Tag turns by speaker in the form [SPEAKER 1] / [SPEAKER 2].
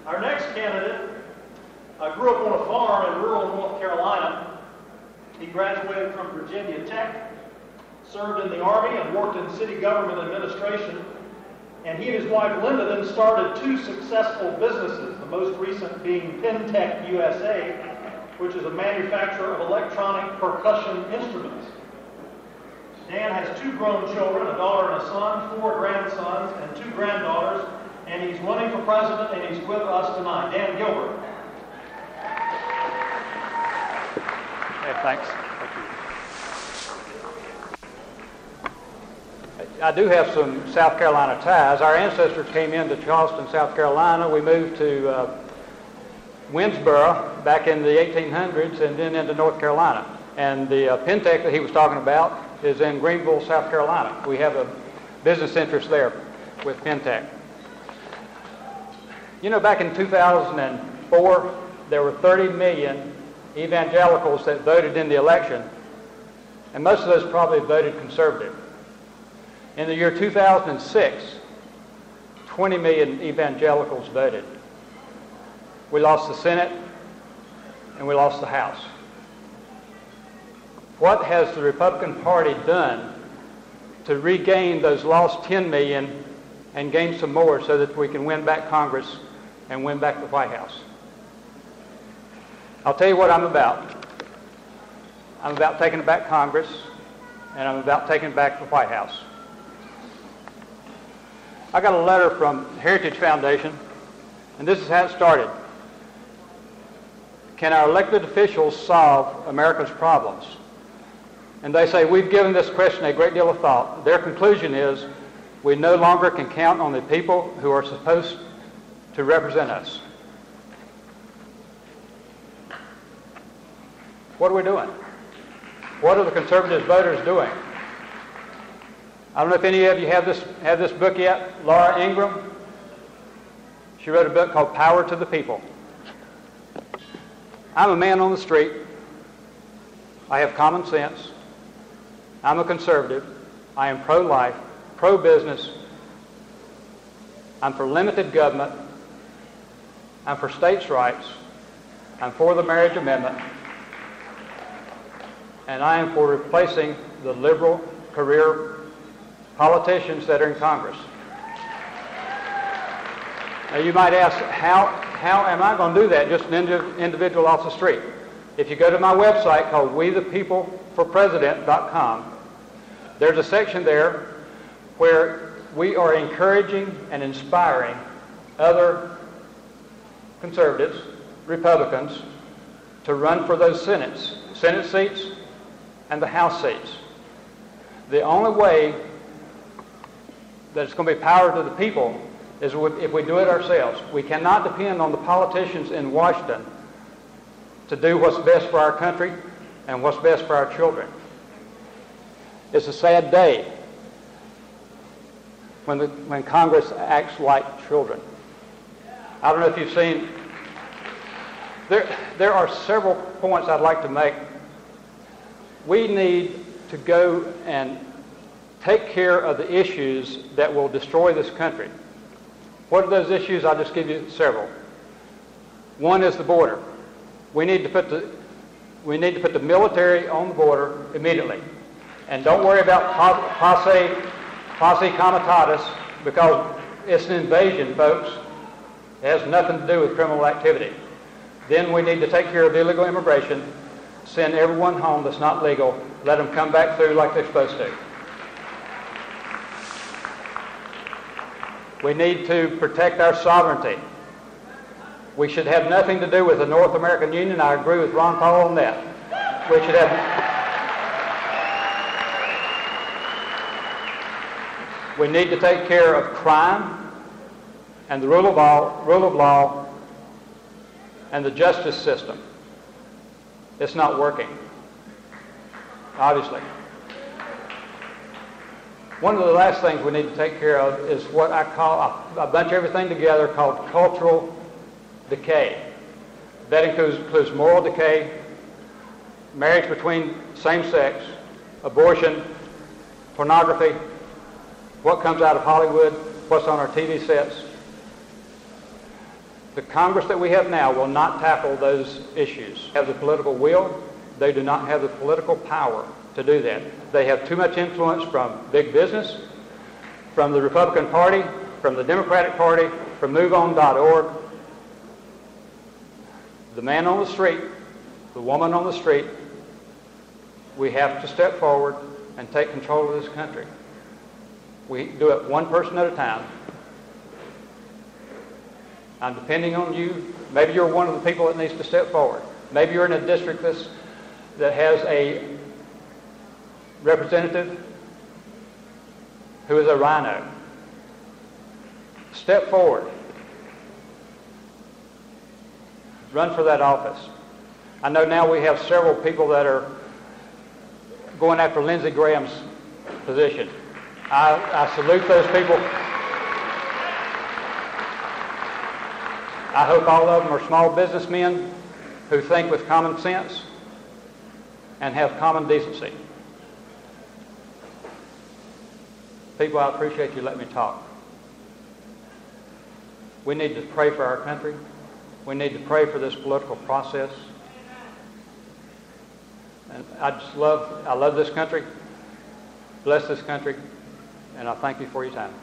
[SPEAKER 1] Our next candidate grew up on a farm in rural North Carolina. He graduated from Virginia Tech, served in the Army, and worked in city government administration. And he and his wife Linda then started 2 successful businesses, the most recent being Pentec USA, which is a manufacturer of electronic percussion instruments. Dan has 2 grown children, a daughter and a son, 4 grandsons, and 2 granddaughters, and he's running for president, and he's with us tonight. Dan Gilbert.
[SPEAKER 2] Hey, thanks. I do have some South Carolina ties. Our ancestors came into Charleston, South Carolina. We moved to Winnsboro back in the 1800s and then into North Carolina. And the Pentec that he was talking about is in Greenville, South Carolina. We have a business interest there with Pentec. You know, back in 2004, there were 30 million evangelicals that voted in the election, and most of those probably voted conservative. In the year 2006, 20 million evangelicals voted. We lost the Senate, and we lost the House. What has the Republican Party done to regain those lost 10 million and gain some more so that we can win back Congress and win back the White House? I'll tell you what I'm about. I'm about taking back Congress, and I'm about taking back the White House. I got a letter from Heritage Foundation, and this is how it started. Can our elected officials solve America's problems? And they say, we've given this question a great deal of thought. Their conclusion is, we no longer can count on the people who are supposed to represent us. What are we doing? What are the conservative voters doing? I don't know if any of you have this book yet. Laura Ingraham, she wrote a book called Power to the People. I'm a man on the street. I have common sense. I'm a conservative. I am pro-life, pro-business. I'm for limited government. I'm for states' rights. I'm for the marriage amendment. And I am for replacing the liberal career politicians that are in Congress. Now you might ask, how am I going to do that, just an individual off the street? If you go to my website called WeThePeopleForPresident.com, there's a section there where we are encouraging and inspiring other conservatives, Republicans, to run for those Senate seats and the House seats. The only way that it's going to be power to the people is if we do it ourselves. We cannot depend on the politicians in Washington to do what's best for our country and what's best for our children. It's a sad day when Congress acts like children. I don't know if you've seen, there are several points I'd like to make. We need to go and take care of the issues that will destroy this country. What are those issues? I'll just give you several. One is the border. We need to put the military on the border immediately. And don't worry about posse comitatus, because it's an invasion, folks. It has nothing to do with criminal activity. Then we need to take care of illegal immigration, send everyone home that's not legal, let them come back through like they're supposed to. We need to protect our sovereignty. We should have nothing to do with the North American Union. I agree with Ron Paul on that. We should have... We need to take care of crime and the rule of law and the justice system. It's not working, obviously. One of the last things we need to take care of is what I call, I bunch everything together, called cultural decay. That includes moral decay, marriage between same-sex, abortion, pornography, what comes out of Hollywood, what's on our TV sets. The Congress that we have now will not tackle those issues. They have the political will. They do not have the political power to do that. They have too much influence from big business, from the Republican Party, from the Democratic Party, from MoveOn.org. The man on the street, the woman on the street, we have to step forward and take control of this country. We do it one person at a time. I'm depending on you. Maybe you're one of the people that needs to step forward. Maybe you're in a district that has a representative who is a rhino. Step forward. Run for that office. I know now we have several people that are going after Lindsey Graham's position. I salute those people. I hope all of them are small businessmen who think with common sense and have common decency. People, I appreciate you letting me talk. We need to pray for our country. We need to pray for this political process. And I love this country. Bless this country. And I thank you for your time.